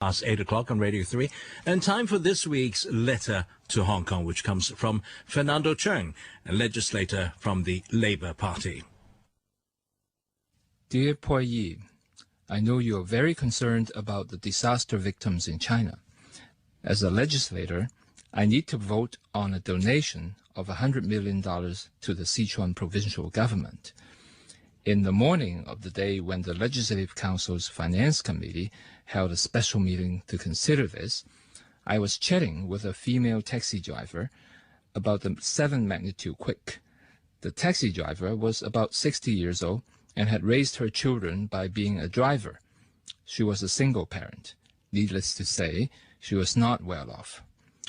Past 8 o'clock on Radio 3, and time for this week's Letter to Hong Kong, which comes from Fernando CHEUNG, a legislator from the Labour Party. Dear Poi Yi, I know you are very concerned about the disaster victims in China. As a legislator, I need to vote on a donation of $100 million to the Sichuan provincial government. In the morning of the day when the Legislative Council's Finance Committee held a special meeting to consider this, I was chatting with a female taxi driver about the 7 magnitude quake. The taxi driver was about 60 years old and had raised her children by being a driver. She was a single parent. Needless to say, she was not well off.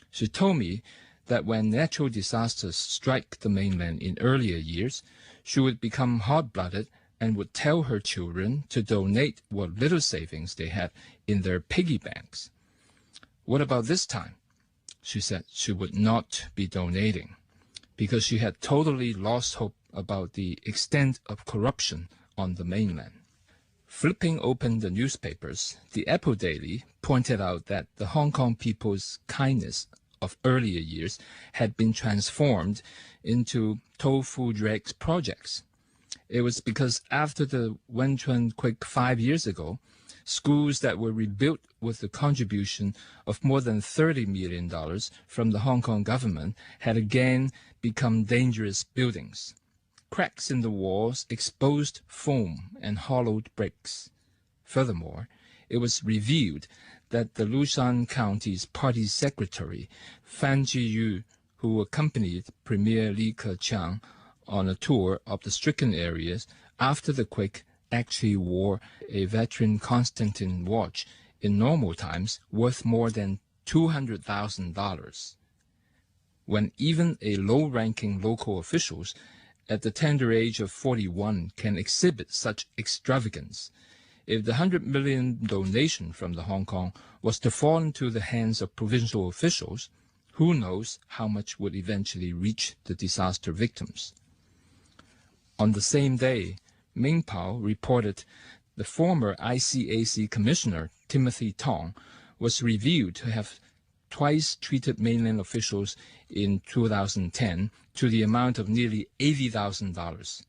She told me that when natural disasters strike the mainland in earlier years, she would become hot-blooded and would tell her children to donate what little savings they had in their piggy banks. What about this time? She said she would not be donating because she had totally lost hope about the extent of corruption on the mainland. Flipping open the newspapers, the Apple Daily pointed out that the Hong Kong people's kindness of earlier years had been transformed into tofu dregs projects. It was because after the Wenchuan quake 5 years ago, schools that were rebuilt with the contribution of more than $30 million from the Hong Kong government had again become dangerous buildings. Cracks in the walls exposed foam and hollowed bricks. Furthermore, it was revealed that the Lushan County's party secretary, Fan Ji-yu, who accompanied Premier Li Keqiang on a tour of the stricken areas after the quake, actually wore a veteran Constantin watch in normal times worth more than $200,000. When even a low-ranking local officials at the tender age of 41 can exhibit such extravagance, if the $100 million donation from the Hong Kong was to fall into the hands of provincial officials, who knows how much would eventually reach the disaster victims. On the same day, Ming Pao reported the former ICAC Commissioner Timothy Tong was revealed to have twice treated mainland officials in 2010 to the amount of nearly $80,000.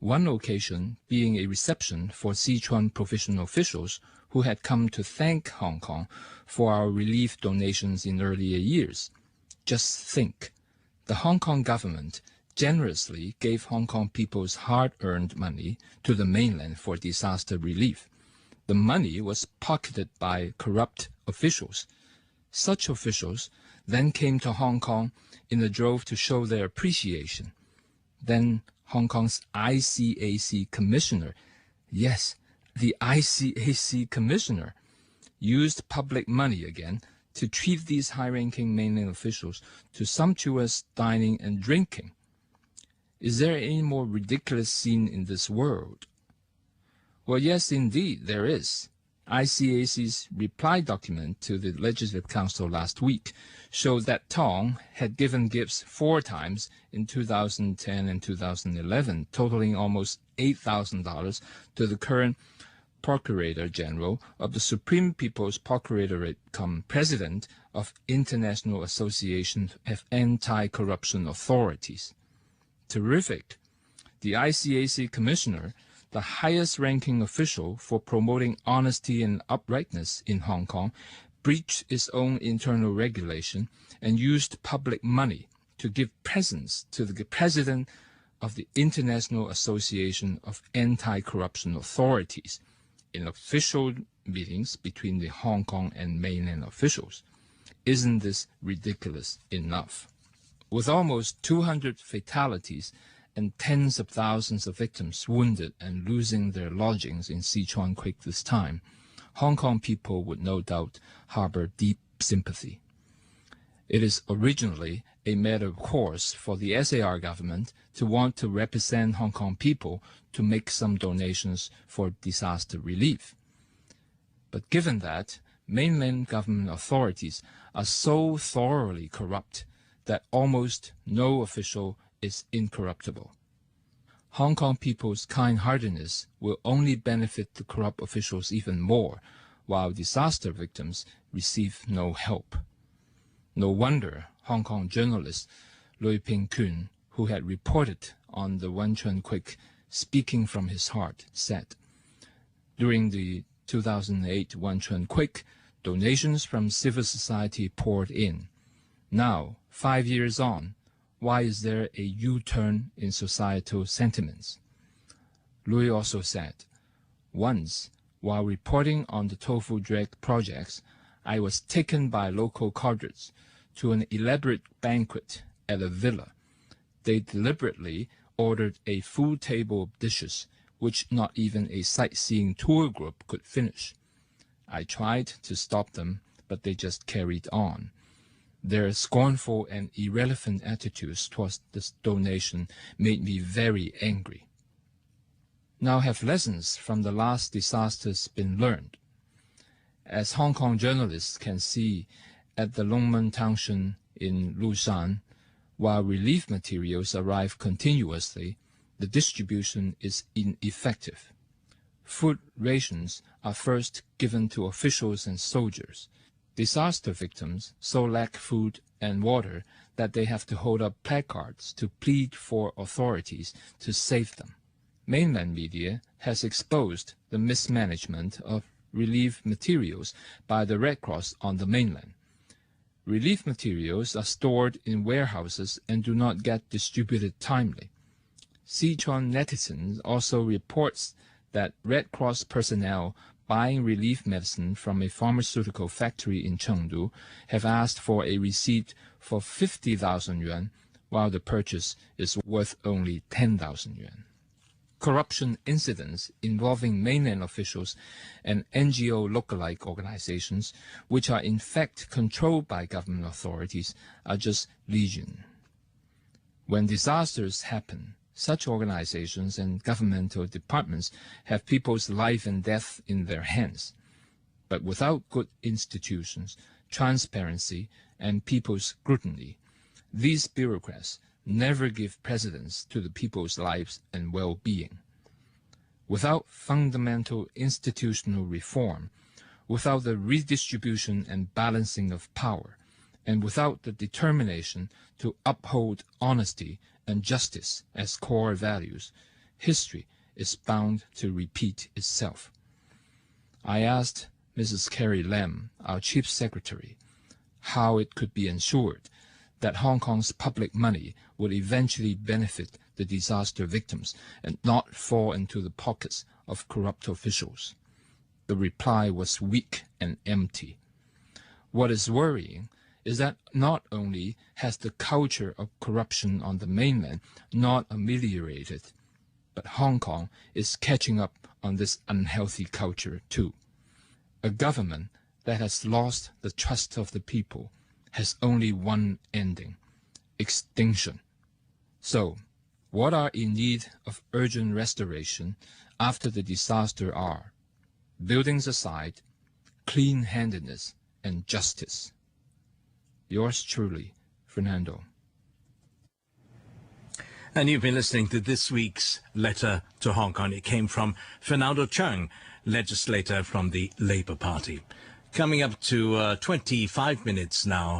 One occasion being a reception for Sichuan provincial officials who had come to thank Hong Kong for our relief donations in earlier years. Just think, the Hong Kong government generously gave Hong Kong people's hard-earned money to the mainland for disaster relief. The money was pocketed by corrupt officials. Such officials then came to Hong Kong in a drove to show their appreciation. Then Hong Kong's ICAC commissioner, yes, the ICAC commissioner, used public money again to treat these high-ranking mainland officials to sumptuous dining and drinking. Is there any more ridiculous scene in this world? Well, yes, indeed, there is. ICAC's reply document to the Legislative Council last week showed that Tong had given gifts 4 times in 2010 and 2011, totaling almost $8,000 to the current Procurator General of the Supreme People's Procuratorate cum President of International Association of Anti-Corruption Authorities. Terrific. The ICAC Commissioner, the highest-ranking official for promoting honesty and uprightness in Hong Kong, breached its own internal regulation and used public money to give presents to the President of the International Association of Anti-Corruption Authorities in official meetings between the Hong Kong and mainland officials. Isn't this ridiculous enough? With almost 200 fatalities and tens of thousands of victims wounded and losing their lodgings in Sichuan quake this time, Hong Kong people would no doubt harbor deep sympathy. It is originally a matter of course for the SAR government to want to represent Hong Kong people to make some donations for disaster relief. But given that mainland government authorities are so thoroughly corrupt that almost no official is incorruptible, Hong Kong people's kind-heartedness will only benefit the corrupt officials even more while disaster victims receive no help. No wonder Hong Kong journalist Lui Ping-kun, who had reported on the Wenchuan quake, speaking from his heart, said, "During the 2008 Wenchuan quake, donations from civil society poured in. Now, 5 years on, why is there a U-turn in societal sentiments?" Lui also said, "Once, while reporting on the tofu dreg projects, I was taken by local cadres to an elaborate banquet at a villa. They deliberately ordered a full table of dishes, which not even a sightseeing tour group could finish. I tried to stop them, but they just carried on. Their scornful and irrelevant attitudes towards this donation made me very angry." Now, have lessons from the last disasters been learned? As Hong Kong journalists can see at the Longmen Township in Lushan, while relief materials arrive continuously, the distribution is ineffective. Food rations are first given to officials and soldiers. Disaster victims so lack food and water that they have to hold up placards to plead for authorities to save them. Mainland media has exposed the mismanagement of relief materials by the Red Cross on the mainland. Relief materials are stored in warehouses and do not get distributed timely. Sichuan netizens also reports that Red Cross personnel buying relief medicine from a pharmaceutical factory in Chengdu have asked for a receipt for 50,000 yuan, while the purchase is worth only 10,000 yuan. Corruption incidents involving mainland officials and NGO lookalike organizations, which are in fact controlled by government authorities, are just legion. When disasters happen, such organizations and governmental departments have people's life and death in their hands. But without good institutions, transparency, and people's scrutiny, these bureaucrats never give precedence to the people's lives and well-being. Without fundamental institutional reform, without the redistribution and balancing of power, and without the determination to uphold honesty and justice as core values, history is bound to repeat itself. I asked Mrs. Carrie Lam, our Chief Secretary, how it could be ensured that Hong Kong's public money would eventually benefit the disaster victims and not fall into the pockets of corrupt officials. The reply was weak and empty. What is worrying is that not only has the culture of corruption on the mainland not ameliorated, but Hong Kong is catching up on this unhealthy culture too. A government that has lost the trust of the people has only one ending: extinction. So, what are in need of urgent restoration after the disaster are: buildings aside, clean-handedness and justice. Yours truly, Fernando. And you've been listening to this week's Letter to Hong Kong. It came from Fernando CHEUNG, legislator from the Labour Party. Coming up to 25 minutes now.